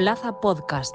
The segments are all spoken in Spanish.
Plaza Podcast.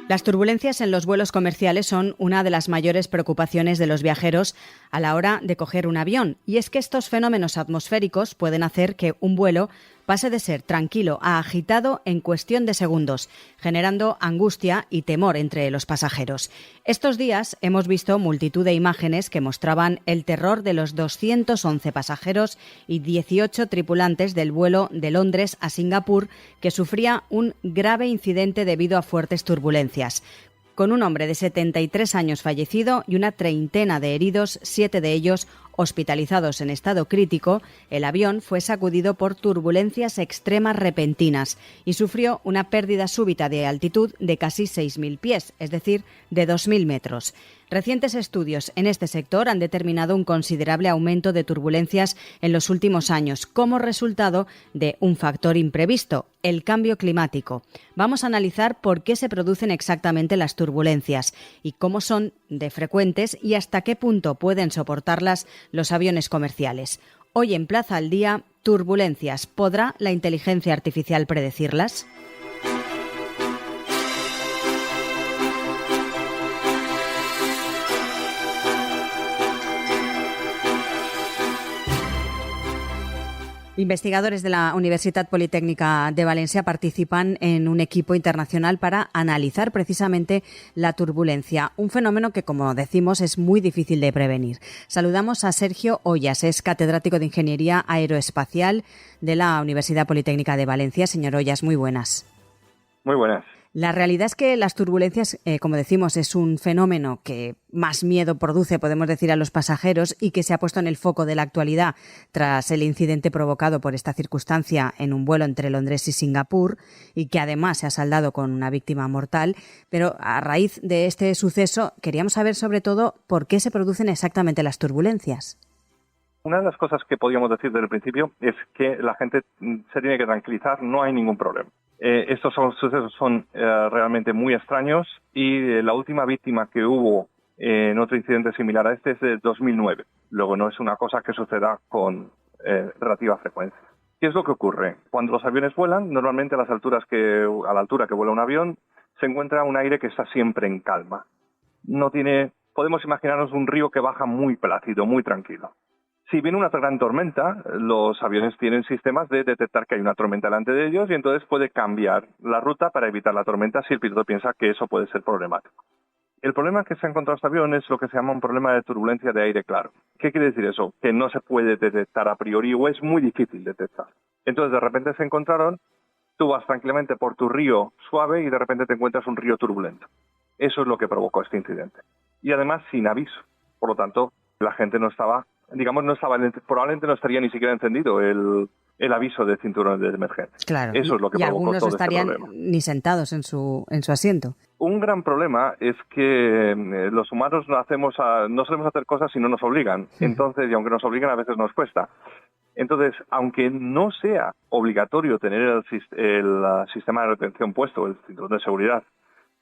Las turbulencias en los vuelos comerciales son una de las mayores preocupaciones de los viajeros a la hora de coger un avión. Y es que estos fenómenos atmosféricos pueden hacer que un vuelo pase de ser tranquilo a agitado en cuestión de segundos, generando angustia y temor entre los pasajeros. Estos días hemos visto multitud de imágenes que mostraban el terror de los 211 pasajeros y 18 tripulantes del vuelo de Londres a Singapur, que sufría un grave incidente debido a fuertes turbulencias. Con un hombre de 73 años fallecido y una treintena de heridos, 7 de ellos hospitalizados en estado crítico, el avión fue sacudido por turbulencias extremas repentinas y sufrió una pérdida súbita de altitud de casi 6.000 pies, es decir, de 2.000 metros. Recientes estudios en este sector han determinado un considerable aumento de turbulencias en los últimos años como resultado de un factor imprevisto, el cambio climático. Vamos a analizar por qué se producen exactamente las turbulencias y cómo son de frecuentes y hasta qué punto pueden soportarlas los aviones comerciales. Hoy en Plaza al Día, turbulencias. ¿Podrá la inteligencia artificial predecirlas? Investigadores de la Universitat Politécnica de Valencia participan en un equipo internacional para analizar precisamente la turbulencia, un fenómeno que, como decimos, es muy difícil de prevenir. Saludamos a Sergio Ollas, es catedrático de Ingeniería Aeroespacial de la Universidad Politécnica de Valencia. Señor Ollas, muy buenas. Muy buenas. La realidad es que las turbulencias, como decimos, es un fenómeno que más miedo produce, podemos decir, a los pasajeros y que se ha puesto en el foco de la actualidad tras el incidente provocado por esta circunstancia en un vuelo entre Londres y Singapur y que además se ha saldado con una víctima mortal. Pero a raíz de este suceso queríamos saber sobre todo por qué se producen exactamente las turbulencias. Una de las cosas que podríamos decir desde el principio es que la gente se tiene que tranquilizar, no hay ningún problema. Estos sucesos son realmente muy extraños y la última víctima que hubo en otro incidente similar a este es de 2009. Luego no es una cosa que suceda con relativa frecuencia. ¿Qué es lo que ocurre? Cuando los aviones vuelan, normalmente a la altura que vuela un avión, se encuentra un aire que está siempre en calma. Podemos imaginarnos un río que baja muy plácido, muy tranquilo. Si viene una gran tormenta, los aviones tienen sistemas de detectar que hay una tormenta delante de ellos y entonces puede cambiar la ruta para evitar la tormenta si el piloto piensa que eso puede ser problemático. El problema que se ha encontrado este avión es lo que se llama un problema de turbulencia de aire claro. ¿Qué quiere decir eso? Que no se puede detectar a priori o es muy difícil detectar. Entonces de repente se encontraron, tú vas tranquilamente por tu río suave y de repente te encuentras un río turbulento. Eso es lo que provocó este incidente. Y además sin aviso. Por lo tanto, la gente probablemente no estaría ni siquiera encendido el aviso de cinturón de emergencia. Claro, eso es lo que provocó algunos todo no estarían este problema. ni sentados en su asiento. Un gran problema es que los humanos no solemos hacer cosas si no nos obligan. Entonces, y aunque nos obligan, a veces nos cuesta. Entonces, aunque no sea obligatorio tener el sistema de retención puesto, el cinturón de seguridad,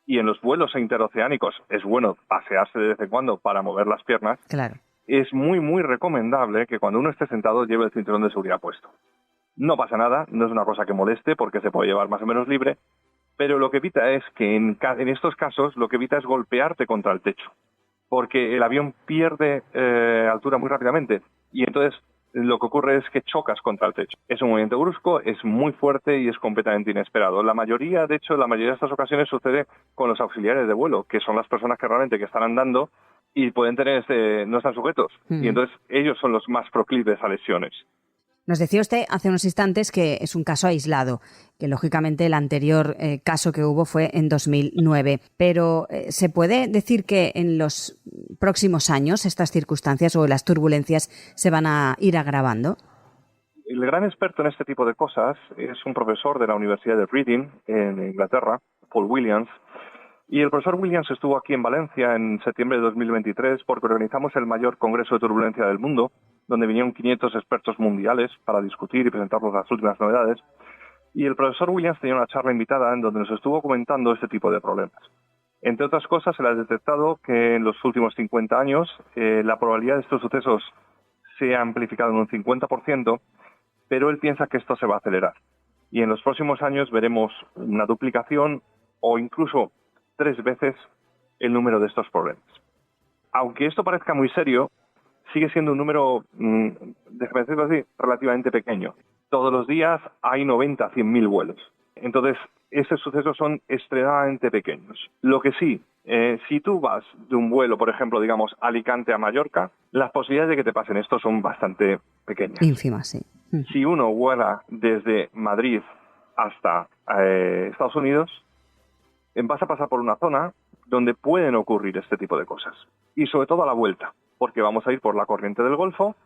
y en los vuelos interoceánicos es bueno pasearse de vez en cuando para mover las piernas, claro. Es muy, muy recomendable que cuando uno esté sentado lleve el cinturón de seguridad puesto. No pasa nada, no es una cosa que moleste porque se puede llevar más o menos libre, pero lo que evita es que en estos casos lo que evita es golpearte contra el techo, porque el avión pierde altura muy rápidamente y entonces lo que ocurre es que chocas contra el techo. Es un movimiento brusco, es muy fuerte y es completamente inesperado. La mayoría de estas ocasiones sucede con los auxiliares de vuelo, que son las personas que realmente que están andando y pueden no están sujetos. Y entonces ellos son los más proclives a lesiones. Nos decía usted hace unos instantes que es un caso aislado, que lógicamente el anterior caso que hubo fue en 2009. Pero ¿se puede decir que en los próximos años estas circunstancias o las turbulencias se van a ir agravando? El gran experto en este tipo de cosas es un profesor de la Universidad de Reading, en Inglaterra, Paul Williams. Y el profesor Williams estuvo aquí en Valencia en septiembre de 2023 porque organizamos el mayor congreso de turbulencia del mundo, donde vinieron 500 expertos mundiales para discutir y presentarnos las últimas novedades. Y el profesor Williams tenía una charla invitada en donde nos estuvo comentando este tipo de problemas. Entre otras cosas, se le ha detectado que en los últimos 50 años la probabilidad de estos sucesos se ha amplificado en un 50%, pero él piensa que esto se va a acelerar. Y en los próximos años veremos una duplicación o incluso 3 veces el número de estos problemas. Aunque esto parezca muy serio, sigue siendo un número, déjame decirlo así, relativamente pequeño. Todos los días hay 90 a 100.000 vuelos. Entonces, esos sucesos son extremadamente pequeños. Lo que sí, si tú vas de un vuelo, por ejemplo, digamos, Alicante a Mallorca, las posibilidades de que te pasen esto son bastante pequeñas. Ínfimas, sí. Si uno vuela desde Madrid hasta Estados Unidos, vas a pasar por una zona donde pueden ocurrir este tipo de cosas. Y sobre todo a la vuelta, porque vamos a ir por la corriente del Golfo.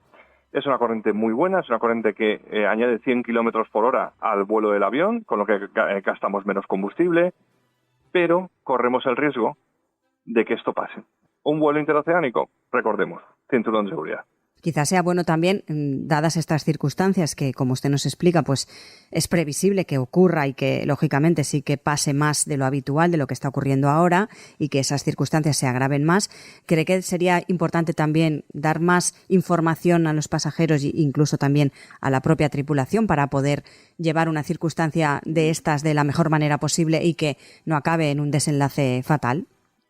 Es una corriente muy buena, es una corriente que añade 100 kilómetros por hora al vuelo del avión, con lo que gastamos menos combustible, pero corremos el riesgo de que esto pase. Un vuelo interoceánico, recordemos, cinturón de seguridad. Quizás sea bueno también, dadas estas circunstancias que, como usted nos explica, pues es previsible que ocurra y que, lógicamente, sí que pase más de lo habitual, de lo que está ocurriendo ahora, y que esas circunstancias se agraven más. ¿Cree que sería importante también dar más información a los pasajeros e incluso también a la propia tripulación para poder llevar una circunstancia de estas de la mejor manera posible y que no acabe en un desenlace fatal?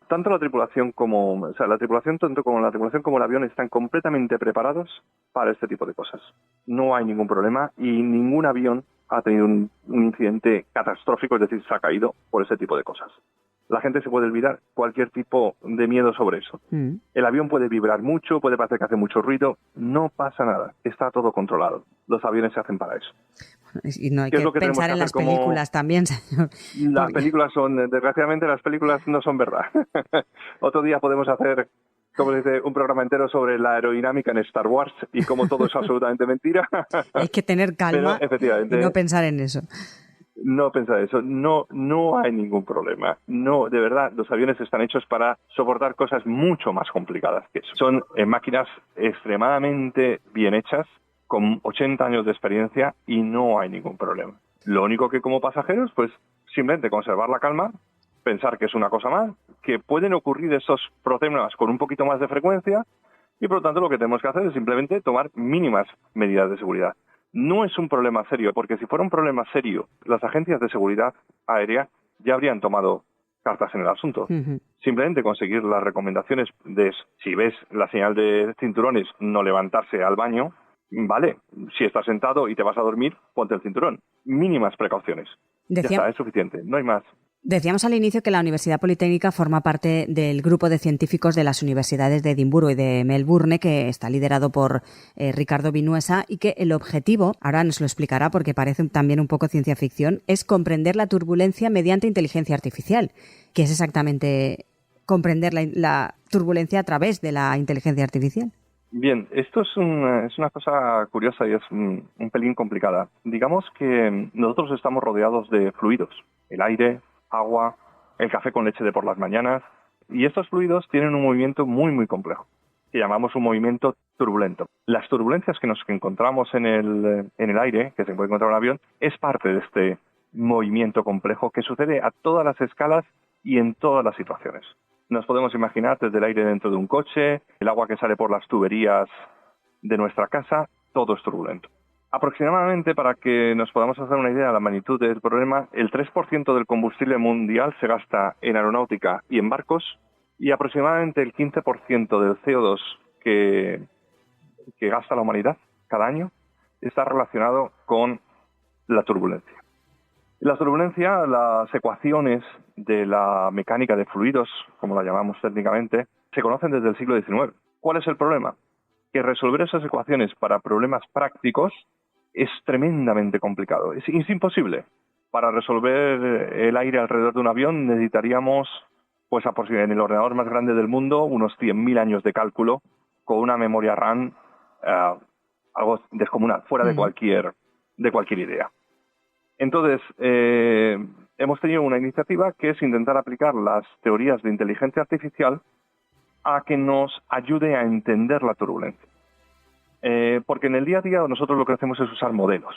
Tanto la tripulación como el avión están completamente preparados para este tipo de cosas. No hay ningún problema y ningún avión ha tenido un incidente catastrófico, es decir, se ha caído por ese tipo de cosas. La gente se puede olvidar cualquier tipo de miedo sobre eso. El avión puede vibrar mucho, puede parecer que hace mucho ruido, no pasa nada, está todo controlado. Los aviones se hacen para eso. Y no hay que pensar en las películas también, señor. Las películas desgraciadamente las películas no son verdad. Otro día podemos hacer, como se dice, un programa entero sobre la aerodinámica en Star Wars y cómo todo es absolutamente mentira. Hay que tener calma. Pero, efectivamente, y no pensar en eso. No pensar eso, no hay ningún problema. No, de verdad, los aviones están hechos para soportar cosas mucho más complicadas que eso. Son máquinas extremadamente bien hechas, con 80 años de experiencia y no hay ningún problema. Lo único que como pasajeros, pues simplemente conservar la calma, pensar que es una cosa más, que pueden ocurrir esos problemas con un poquito más de frecuencia y por lo tanto lo que tenemos que hacer es simplemente tomar mínimas medidas de seguridad. No es un problema serio, porque si fuera un problema serio, las agencias de seguridad aérea ya habrían tomado cartas en el asunto. Simplemente conseguir las recomendaciones de si ves la señal de cinturones, no levantarse al baño. Vale, si estás sentado y te vas a dormir, ponte el cinturón. Mínimas precauciones. Ya está, es suficiente, no hay más. Decíamos al inicio que la Universidad Politécnica forma parte del grupo de científicos de las universidades de Edimburgo y de Melbourne, que está liderado por Ricardo Vinuesa, y que el objetivo, ahora nos lo explicará porque parece también un poco ciencia ficción, es comprender la turbulencia mediante inteligencia artificial. ¿Qué es exactamente comprender la turbulencia a través de la inteligencia artificial? Bien, esto es una cosa curiosa y es un pelín complicada. Digamos que nosotros estamos rodeados de fluidos, el aire, agua, el café con leche de por las mañanas, y estos fluidos tienen un movimiento muy, muy complejo, que llamamos un movimiento turbulento. Las turbulencias que nos encontramos en el aire, que se puede encontrar en un avión, es parte de este movimiento complejo que sucede a todas las escalas y en todas las situaciones. Nos podemos imaginar desde el aire dentro de un coche, el agua que sale por las tuberías de nuestra casa, todo es turbulento. Aproximadamente, para que nos podamos hacer una idea de la magnitud del problema, el 3% del combustible mundial se gasta en aeronáutica y en barcos, y aproximadamente el 15% del CO2 que gasta la humanidad cada año está relacionado con la turbulencia. La turbulencia, las ecuaciones de la mecánica de fluidos, como la llamamos técnicamente, se conocen desde el siglo XIX. ¿Cuál es el problema? Que resolver esas ecuaciones para problemas prácticos es tremendamente complicado. Es imposible. Para resolver el aire alrededor de un avión necesitaríamos, pues en el ordenador más grande del mundo, unos 100.000 años de cálculo con una memoria RAM algo descomunal, fuera de cualquier idea. Entonces, hemos tenido una iniciativa que es intentar aplicar las teorías de inteligencia artificial a que nos ayude a entender la turbulencia. Porque en el día a día nosotros lo que hacemos es usar modelos.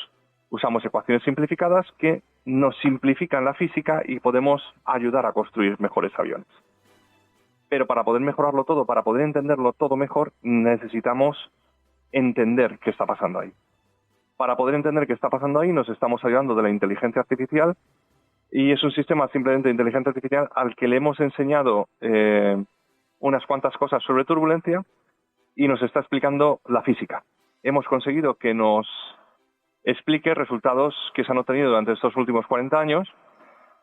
Usamos ecuaciones simplificadas que nos simplifican la física y podemos ayudar a construir mejores aviones. Pero para poder mejorarlo todo, para poder entenderlo todo mejor, necesitamos entender qué está pasando ahí. Para poder entender qué está pasando ahí, nos estamos ayudando de la inteligencia artificial, y es un sistema simplemente de inteligencia artificial al que le hemos enseñado unas cuantas cosas sobre turbulencia y nos está explicando la física. Hemos conseguido que nos explique resultados que se han obtenido durante estos últimos 40 años,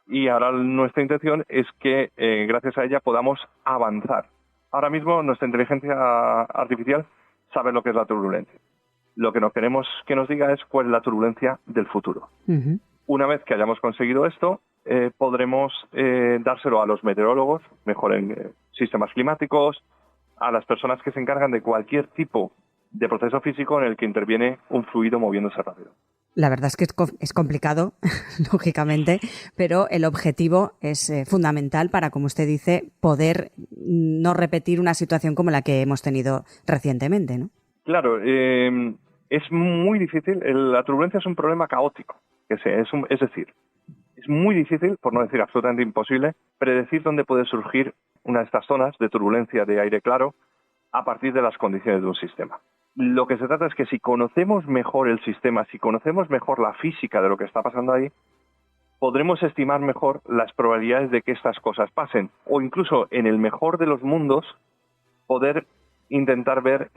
y ahora nuestra intención es que gracias a ella podamos avanzar. Ahora mismo nuestra inteligencia artificial sabe lo que es la turbulencia. Lo que nos queremos que nos diga es cuál es la turbulencia del futuro. Uh-huh. Una vez que hayamos conseguido esto, podremos dárselo a los meteorólogos, mejor en sistemas climáticos, a las personas que se encargan de cualquier tipo de proceso físico en el que interviene un fluido moviéndose rápido. La verdad es que es complicado, lógicamente, pero el objetivo es fundamental para, como usted dice, poder no repetir una situación como la que hemos tenido recientemente, ¿no? Claro, es muy difícil. La turbulencia es un problema caótico. Es decir, es muy difícil, por no decir absolutamente imposible, predecir dónde puede surgir una de estas zonas de turbulencia de aire claro a partir de las condiciones de un sistema. Lo que se trata es que si conocemos mejor el sistema, si conocemos mejor la física de lo que está pasando ahí, podremos estimar mejor las probabilidades de que estas cosas pasen, o incluso, en el mejor de los mundos, poder intentar ver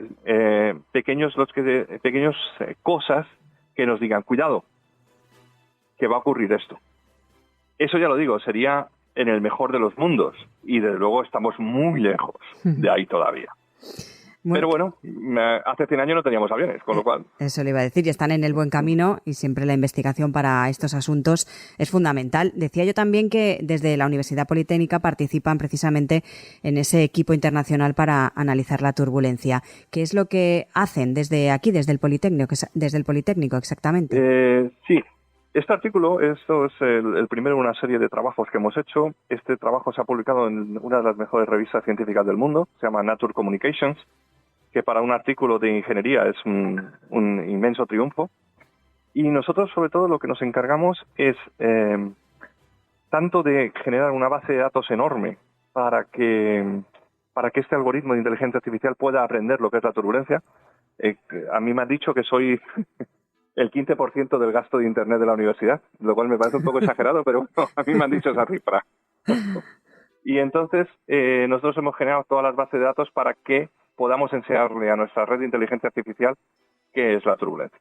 pequeños cosas que nos digan, cuidado, que va a ocurrir esto. Eso, ya lo digo, sería en el mejor de los mundos, y desde luego estamos muy lejos de ahí todavía. Pero bueno, hace 100 años no teníamos aviones, con lo cual... Eso le iba a decir, y están en el buen camino, y siempre la investigación para estos asuntos es fundamental. Decía yo también que desde la Universidad Politécnica participan precisamente en ese equipo internacional para analizar la turbulencia. ¿Qué es lo que hacen desde aquí, desde el Politécnico exactamente? Sí. Este artículo, esto es el primero de una serie de trabajos que hemos hecho. Este trabajo se ha publicado en una de las mejores revistas científicas del mundo, se llama Nature Communications, que para un artículo de ingeniería es un inmenso triunfo. Y nosotros, sobre todo, lo que nos encargamos es tanto de generar una base de datos enorme para que este algoritmo de inteligencia artificial pueda aprender lo que es la turbulencia. A mí me han dicho que soy el 15% del gasto de Internet de la universidad, lo cual me parece un poco exagerado, pero bueno, a mí me han dicho esa cifra. Y entonces nosotros hemos generado todas las bases de datos para que podamos enseñarle a nuestra red de inteligencia artificial qué es la turbulencia.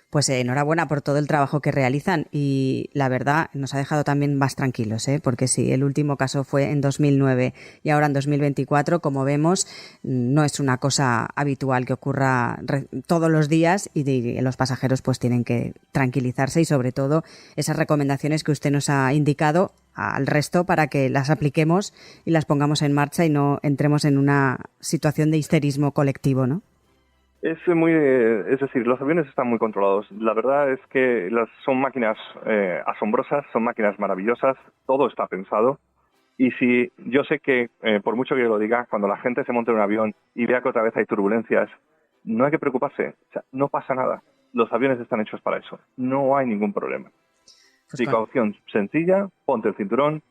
Pues enhorabuena por todo el trabajo que realizan, y la verdad nos ha dejado también más tranquilos, porque si el último caso fue en 2009 y ahora en 2024, como vemos, no es una cosa habitual que ocurra todos los días, y los pasajeros pues tienen que tranquilizarse, y sobre todo esas recomendaciones que usted nos ha indicado al resto para que las apliquemos y las pongamos en marcha y no entremos en una situación de histerismo colectivo, ¿no? Es decir, los aviones están muy controlados. La verdad es que son máquinas asombrosas, son máquinas maravillosas, todo está pensado. Y si yo sé que, por mucho que yo lo diga, cuando la gente se monte en un avión y vea que otra vez hay turbulencias, no hay que preocuparse, o sea, no pasa nada. Los aviones están hechos para eso, no hay ningún problema. Precaución sencilla, ponte el cinturón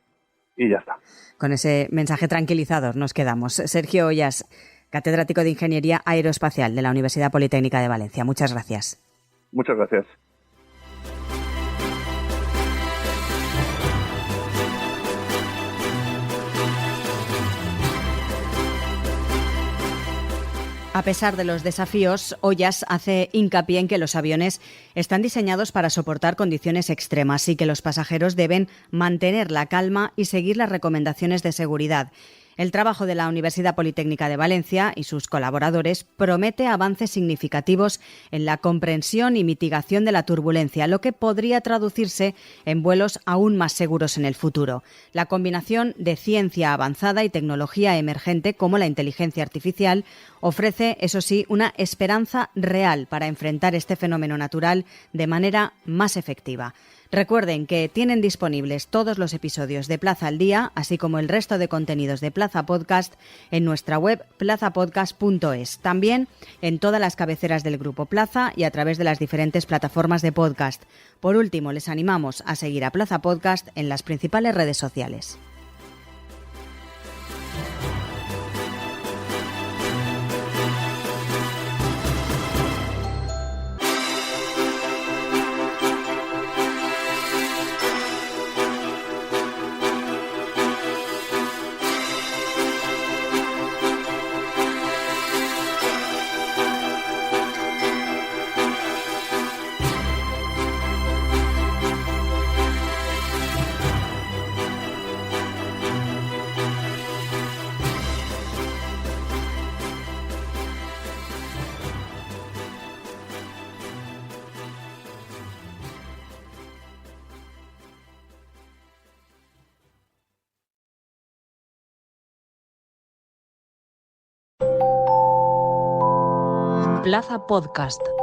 y ya está. Con ese mensaje tranquilizador nos quedamos. Sergio Ollas, catedrático de Ingeniería Aeroespacial de la Universidad Politécnica de Valencia. Muchas gracias. Muchas gracias. A pesar de los desafíos, Ollas hace hincapié en que los aviones están diseñados para soportar condiciones extremas y que los pasajeros deben mantener la calma y seguir las recomendaciones de seguridad. El trabajo de la Universidad Politécnica de Valencia y sus colaboradores promete avances significativos en la comprensión y mitigación de la turbulencia, lo que podría traducirse en vuelos aún más seguros en el futuro. La combinación de ciencia avanzada y tecnología emergente como la inteligencia artificial ofrece, eso sí, una esperanza real para enfrentar este fenómeno natural de manera más efectiva. Recuerden que tienen disponibles todos los episodios de Plaza al Día, así como el resto de contenidos de Plaza Podcast en nuestra web plazapodcast.es. También en todas las cabeceras del Grupo Plaza y a través de las diferentes plataformas de podcast. Por último, les animamos a seguir a Plaza Podcast en las principales redes sociales. Plaza Podcast.